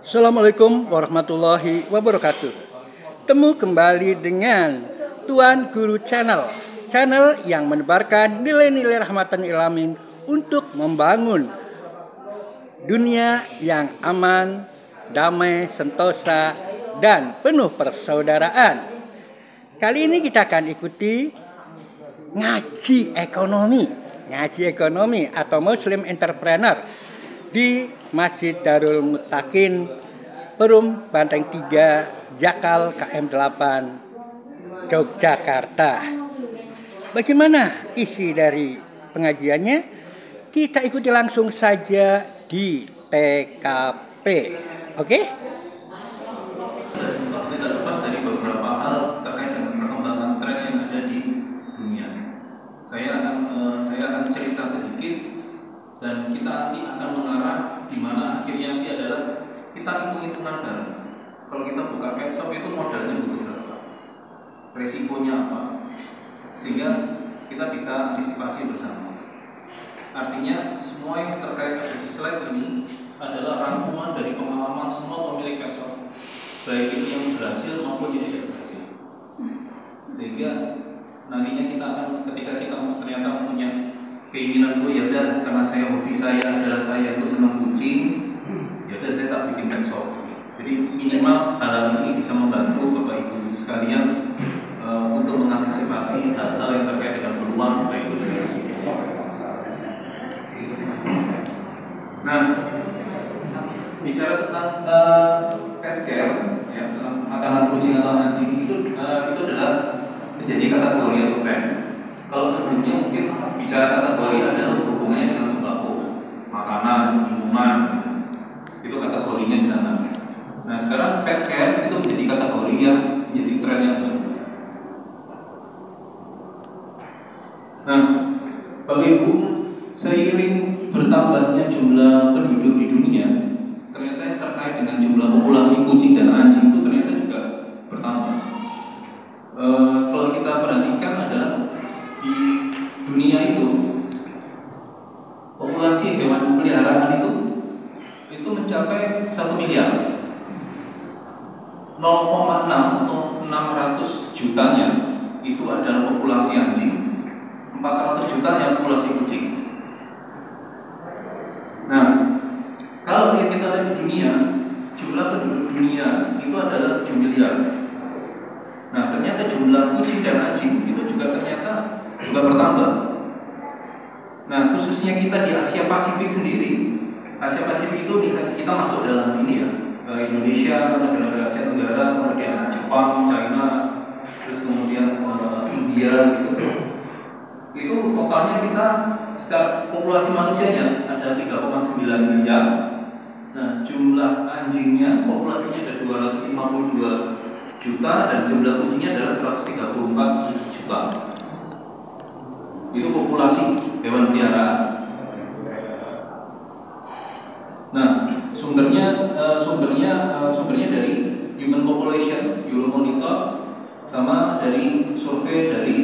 Assalamualaikum warahmatullahi wabarakatuh. Temu kembali dengan Tuan Guru Channel yang menebarkan nilai-nilai rahmatan ilamin untuk membangun dunia yang aman, damai, sentosa, dan penuh persaudaraan. Kali ini kita akan ikuti ngaji ekonomi atau Muslim Entrepreneur di Masjid Darul Muttaqin, Perum Banteng 3, Jakal KM 8, Yogyakarta. Bagaimana isi dari pengajiannya? Kita ikuti langsung saja di TKP. Oke? Tidak lepas dari beberapa hal terkait dengan perkembangan tren yang ada di dunia. Saya akan cerita sedikit dan kita nanti akan mengarah di mana akhirnya nanti adalah kita hitung-hitungan bareng. Kalau kita buka pet shop itu modalnya butuh berapa, resikonya apa, sehingga kita bisa antisipasi bersama. Artinya semua yang terkait di slide ini adalah rangkuman dari pengalaman semua pemilik pet shop, baik itu yang berhasil maupun yang tidak berhasil. Sehingga nantinya kita akan, ketika kita ternyata punya keinginan tuh, ya udah, karena saya hobi saya adalah saya itu senang kucing, ya udah saya tak bikin pet shop. Jadi minimal hal ini bisa membantu Bapak Ibu sekalian untuk mengantisipasi hal-hal yang terkait dengan peluang baik itu dari risiko. Nah, bicara tentang pet care, ya, tentang makanan kucing atau anjing itu adalah menjadi kategori atau tren. Kalau sebelumnya mungkin bicara kategori adalah hubungannya dengan sembako, makanan, minuman, itu kategorinya di sana. Nah, sekarang pet care itu menjadi kategori yang menjadi tren yang baru. Nah, Bapak Ibu, seiring bertambahnya jumlah penduduk di dunia, ternyata yang terkait dengan jumlah populasi kucing dan anjing itu ternyata juga bertambah. Kalau kita perhatikan adalah di dunia itu populasi hewan peliharaan itu mencapai 1 miliar. 0,6 atau 600 jutanya itu adalah populasi anjing, 400 jutanya populasi kucing. Nah, kalau kita lihat di dunia, jumlah penduduk dunia itu adalah 7 miliar. Nah, ternyata jumlah kucing dan anjing itu juga ternyata bertambah. Nah, khususnya kita di Asia Pasifik sendiri. Asia Pasifik itu bisa kita masuk dalam ini ya, Indonesia, negara-negara Asia Tenggara, kemudian Jepang, China, terus kemudian India gitu. Itu totalnya kita secara populasi manusianya ada 3,9 miliar. Nah, jumlah anjingnya populasinya ada 252 juta dan jumlah kucingnya adalah 134 juta. Itu populasi hewan peliharaan. Nah, sumbernya dari Human Population, Euromonitor, sama dari survei dari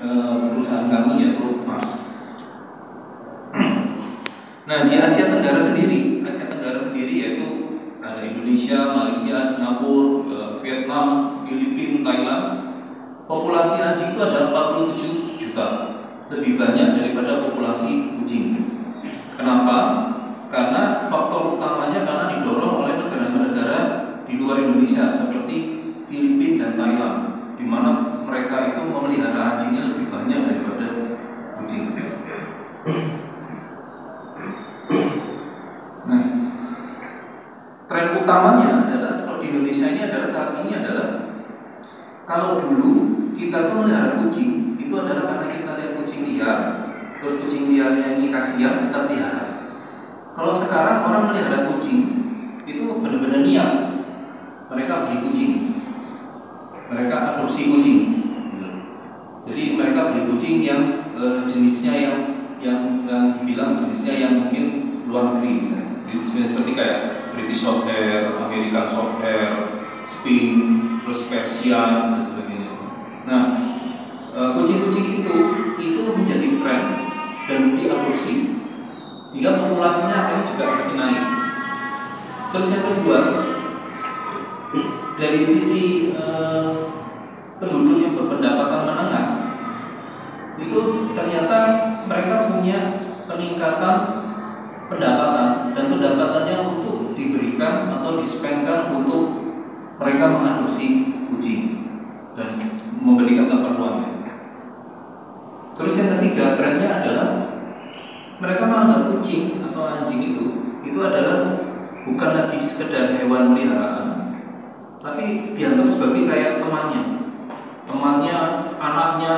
perusahaan kami yaitu Mars. Nah, di Asia Tenggara sendiri yaitu ada Indonesia, Malaysia, Singapura, Vietnam, Filipina, Thailand. Populasi anjing itu ada 47 juta, lebih banyak daripada populasi kucing. Kenapa? Karena faktor utamanya karena didorong oleh negara-negara di luar Indonesia seperti Filipina dan Thailand, di mana mereka itu memelihara anjingnya lebih banyak daripada kucing. Nah, tren utamanya adalah kalau di Indonesia ini adalah saat ini adalah kalau dulu kita tuh melihara kucing itu adalah karena kita lihat kucing liar, terus kucing liarnya ini kasihan kita pelihara. Kalau sekarang orang melihara kucing itu benar-benar niat, mereka beli kucing, mereka adopsi kucing. Jadi mereka beli kucing yang jenisnya yang dibilang jenisnya yang mungkin luar negeri, misalnya seperti kayak British Shorthair, American Shorthair, Sphinx, terus Persian dan sebagainya. Nah, kucing-kucing itu menjadi tren dan diadopsi, sehingga populasinya akan juga makin naik. Terus yang kedua, dari sisi penduduk yang berpendapatan menengah, itu ternyata mereka punya peningkatan pendapatan, dan pendapatannya untuk diberikan atau dispendkan untuk mereka mengadopsi kucing dan memberikan keperluannya. Terus yang ketiga, trennya adalah mereka menganggap kucing atau anjing itu adalah bukan lagi sekedar hewan peliharaan, tapi dianggap sebagai kayak temannya, anaknya.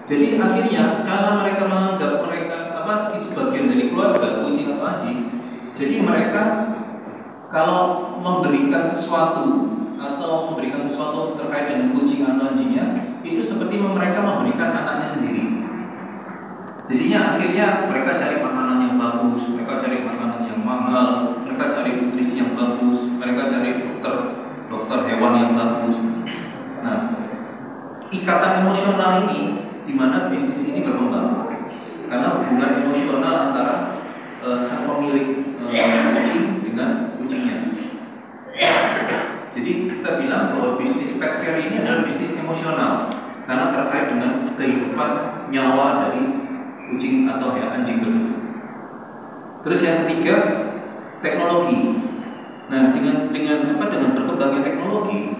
Jadi akhirnya karena mereka menganggap mereka itu bagian dari keluarga, kucing atau anjing, jadi mereka kalau memberikan sesuatu atau memberikan sesuatu terkait dengan kucing atau anjingnya, itu seperti mereka memberikan anaknya sendiri. Jadinya akhirnya mereka cari makanan yang bagus, mereka cari makanan yang mahal, mereka cari nutrisi yang bagus, mereka cari dokter hewan yang bagus. Nah, ikatan emosional ini di mana bisnis ini berkembang, karena hubungan emosional antara sang pemilik kucing dengan kucingnya. Jadi kita bilang bahwa bisnis pet care ini adalah bisnis emosional, karena terkait dengan kehidupan nyawa dari kucing atau anjing tersebut. Terus yang ketiga, teknologi. Nah, dengan berkembangnya teknologi,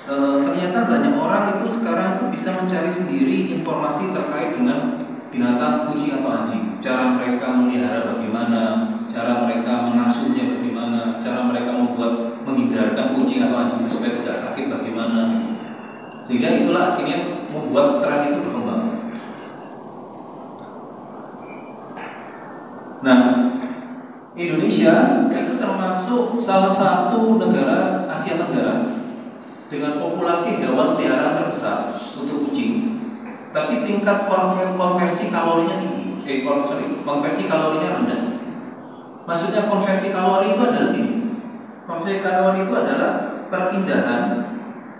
ternyata banyak orang itu sekarang itu bisa mencari sendiri informasi terkait dengan binatang kucing atau anjing. Cara mereka memelihara bagaimana, cara mereka mengasuhnya bagaimana, cara mereka menghindarkan kucing atau anjing supaya tidak sakit bagaimana. Sehingga itulah akhirnya membuat tren itu berkembang. Nah, Indonesia itu termasuk salah satu negara Asia Tenggara dengan populasi hewan peliharaan terbesar untuk kucing, tapi tingkat konversi kalorinya tinggi. Konversi kalorinya rendah. Maksudnya konversi kalori itu adalah ini. Konversi kalori itu adalah perpindahan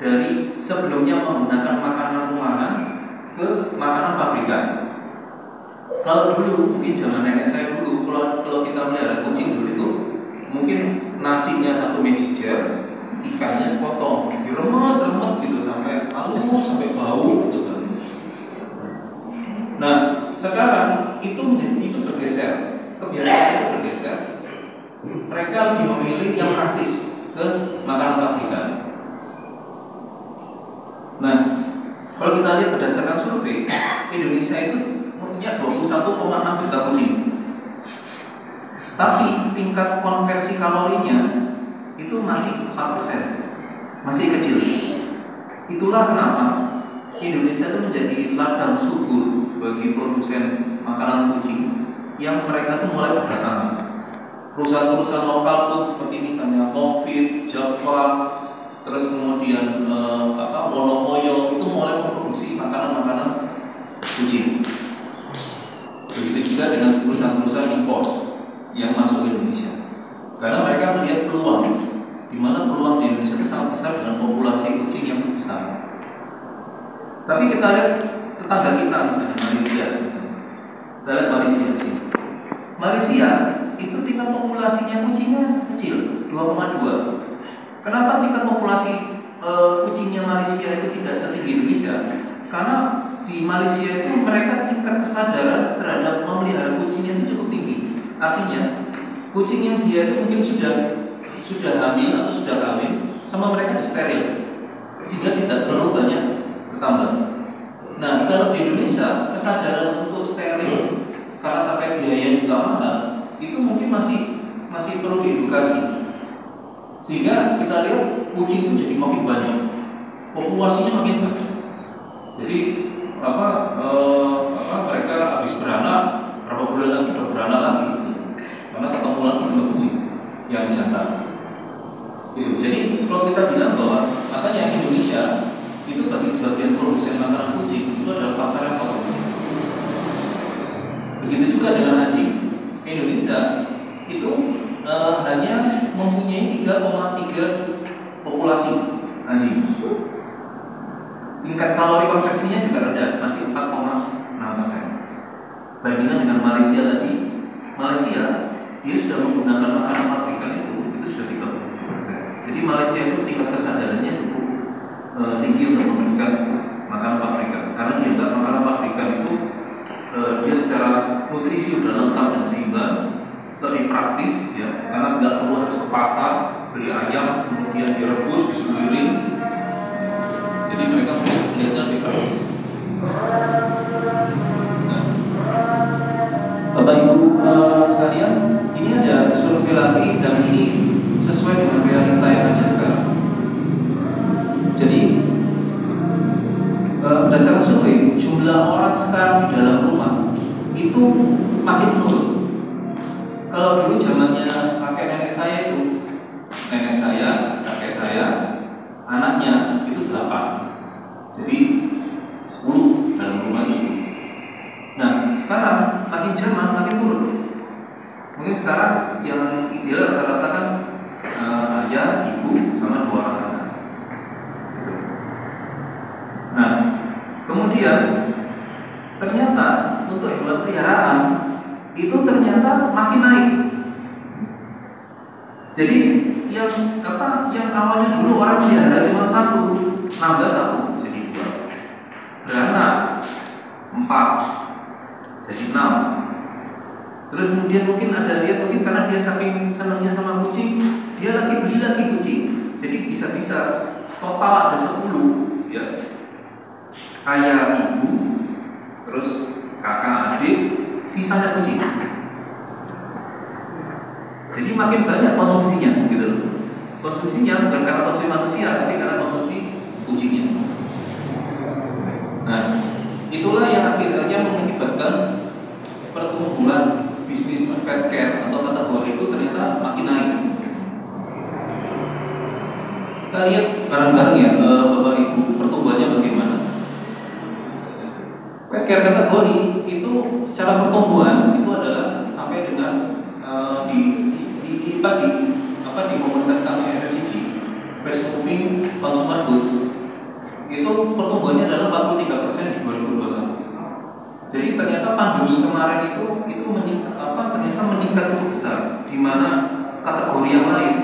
dari sebelumnya menggunakan makanan rumahan ke makanan pabrikan. Kalau dulu, mungkin zaman nenek saya dulu, kalau kita melihara kucing dulu itu, mungkin nasinya satu magic jar, ikannya sepotong, diremet gitu sampai halus, sampai bau gitu kan. Nah, sekarang itu bergeser, kebiasaan itu bergeser. Mereka lebih memilih yang praktis ke makanan pabrikan. Nah, kalau kita lihat berdasarkan survei, Indonesia itu punya 21,6 juta kucing. Tapi tingkat konversi kalorinya itu masih 4%, masih kecil. Itulah kenapa Indonesia itu menjadi ladang subur bagi produsen makanan kucing yang mereka itu mulai berdatangan. Perusahaan-perusahaan lokal pun seperti misalnya Comfit, Java, terus kemudian Wonomoyo itu mulai memproduksi makanan-makanan kucing. Begitu juga dengan perusahaan-perusahaan impor yang masuk ke Indonesia, karena mereka melihat peluang, di mana peluang di Indonesia itu sangat besar dengan populasi kucing yang besar. Tapi kita lihat tetangga kita misalnya Malaysia. Kita lihat Malaysia itu tingkat populasinya kucingnya kecil, 2,2. Kenapa tingkat populasi kucingnya Malaysia itu tidak setinggi Indonesia? Karena di Malaysia itu mereka tingkat kesadaran terhadap memelihara kucingnya itu cukup tinggi. Artinya kucing yang dia itu mungkin sudah hamil atau sudah kawin sama mereka disteril, sehingga tidak terlalu banyak bertambah. Nah, kalau di Indonesia kesadaran untuk steril karena terkait biaya juga mahal, itu mungkin masih perlu diedukasi. Sehingga kita lihat kucing itu jadi makin banyak, populasinya makin banyak. Jadi mereka habis beranak, berapa bulan lagi udah beranak lagi, karena ketemu lagi sama kucing yang jantan. Gitu. Jadi kalau kita bilang bahwa makanya Indonesia itu bagi sebagian produsen makanan kucing itu adalah pasar yang potensial. Begitu juga dengan anjing. Indonesia itu hanya mempunyai 3,3 populasi anjing. Tingkat kalori konversinya juga rendah, masih 4,6%. Bandingkan dengan Malaysia tadi, Malaysia dia sudah menggunakan makanan praktis ya, karena nggak perlu harus ke pasar beli ayam kemudian direbus disuirin. Jadi mereka melihatnya lebih praktis. Nah, Bapak Ibu sekalian, ini ada survei lagi dan ini sesuai dengan realita yang ada sekarang. Jadi berdasarkan survei, jumlah orang sekarang di dalam rumah itu makin menurun. Kalau dulu zamannya kakek nenek saya itu, nenek saya, kakek saya, anaknya itu 8. Jadi 10 dalam rumah itu. Nah, sekarang makin zaman makin turun. Mungkin sekarang yang ideal rata-rata kan ayah, ibu, sama 2 orang anak. Nah, kemudian ternyata untuk hewan peliharaan itu ternyata makin naik. Jadi yang awalnya dulu orang pelihara cuma 1, nambah 1 jadi 2. Beranak 4 jadi 6. Terus kemudian mungkin ada lihat mungkin karena dia saking senangnya sama kucing, dia lagi beli lagi kucing. Jadi bisa-bisa total ada 10 ya. Ayah, ibu, terus kakak, adik, sisanya kucing. Jadi makin banyak konsumsinya gitu loh. Konsumsinya bukan karena konsumsi manusia, tapi karena konsumsi kucingnya. Nah, itulah yang akhirnya mengakibatkan pertumbuhan bisnis pet care atau kategori itu ternyata makin naik. Kita lihat bareng-bareng ya Bapak Ibu pertumbuhannya bagaimana. Pet care kategori itu secara pertumbuhan itu adalah sampai dengan di komunitas kami FFCG, Fast Moving Consumer Goods, itu pertumbuhannya adalah 43% di 2021. Jadi ternyata pandemi kemarin itu ternyata meningkat cukup besar, di mana kategori yang lain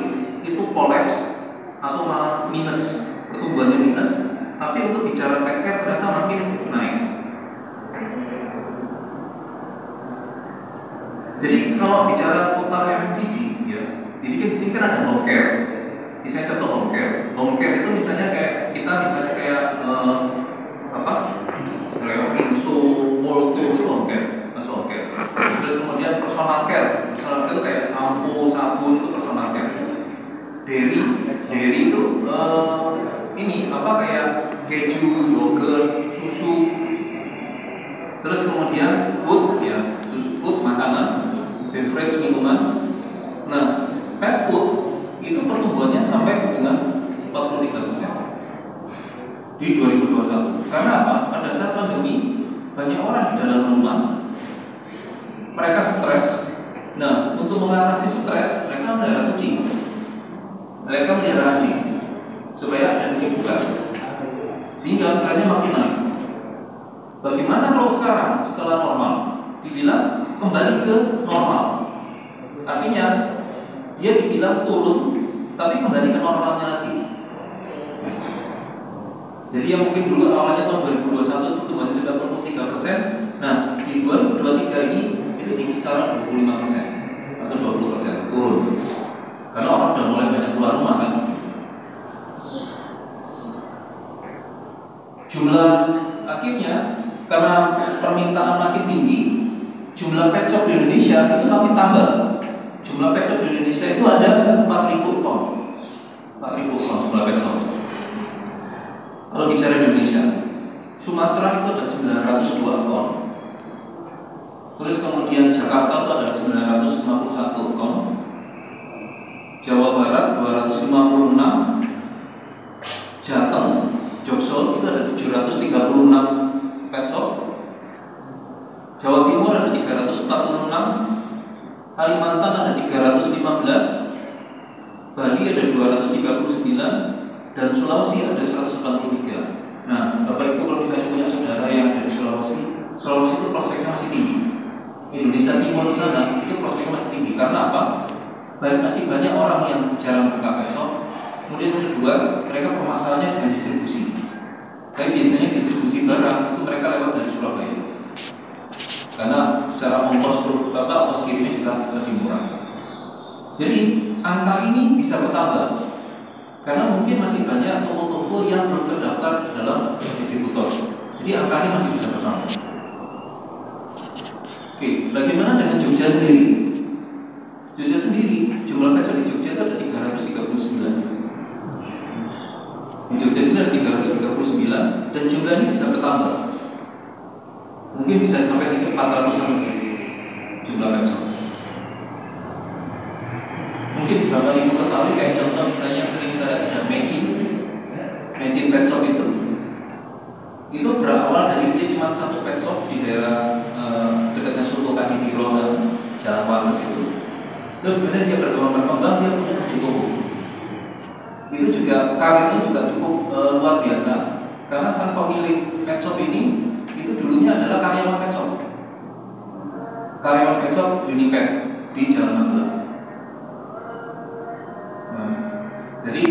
itu kolaps atau malah minus, pertumbuhannya minus, tapi untuk bicara pet care ternyata makin naik. Jadi kalau bicara total FMCG ya, jadi kan di sini kan ada home care. Misalnya contoh home care. Home care itu misalnya kayak Inso, Molto itu home care, masuk home care. Terus kemudian personal care. Personal care itu kayak sampo, sabun itu personal care. Dairy itu kayak keju, yogurt, susu. Terus kemudian food ya, food makanan, beverage minuman. Nah, pet food itu pertumbuhannya sampai dengan 43% di 2021. Karena apa? Pada saat pandemi banyak orang di dalam rumah, mereka stres. Nah, untuk mengatasi stres, mereka melihara kucing, mereka melihara anjing supaya ada kesibukan, sehingga trennya makin naik. Bagaimana kalau sekarang setelah normal dibilang kembali ke normal? Artinya dia dibilang turun, tapi kembali ke normalnya lagi. Jadi yang mungkin dulu awalnya tahun 2021 pertumbuhannya sudah 43%. Nah, di 2023 ini itu di kisaran 25% atau 20% turun. Karena orang sudah mulai banyak keluar rumah kan. Jumlah akhirnya karena permintaan makin tinggi, jumlah pet shop di Indonesia itu makin tambah. Jumlah pet shop di Indonesia itu ada 4.000 ton. 4.000 ton jumlah pet shop. Kalau bicara Indonesia, Sumatera itu ada 902 ton. Terus kemudian Jakarta itu ada 951 ton. Jawa Barat 256. Jateng, Jaksel itu ada 736 pet shop. Jawa Timur ada 346. Kalimantan ada 315. Bali ada 239. Dan Sulawesi ada 143. Nah, Bapak Ibu kalau misalnya punya saudara yang dari Sulawesi itu prospeknya masih tinggi. Indonesia Timur di sana itu prospeknya masih tinggi. Karena apa? Masih banyak orang yang jarang buka pet shop. Kemudian yang kedua, mereka permasalahannya dengan distribusi. Tapi biasanya distribusi barang itu mereka lewat dari Surabaya. Karena secara ongkos kirimnya juga lebih murah. Jadi angka ini bisa bertambah karena mungkin masih banyak toko-toko yang belum terdaftar dalam distributor. Jadi angkanya masih bisa bertambah. Oke, bagaimana dengan Jogja sendiri? Jogja sendiri, jumlah pet shop di Jogja itu ada 339. Di Jogja sendiri ada 339 dan jumlah ini bisa bertambah. Mungkin bisa sampai 400-an jumlah pet shop. Mungkin Bapak Ibu ketahui kayak contoh misalnya sering kita lihat ada Magic pet shop itu berawal dari dia cuma satu pet shop di daerah dekatnya Soto Kaki Rosa, Jalan Wates itu. Lalu kemudian dia berkembang, dia punya 7 toko. Itu juga karirnya juga cukup luar biasa karena sang pemilik pet shop ini itu dulunya adalah karyawan pet shop. Karyawan pet shop Unipet di Jalan Magelang. Jadi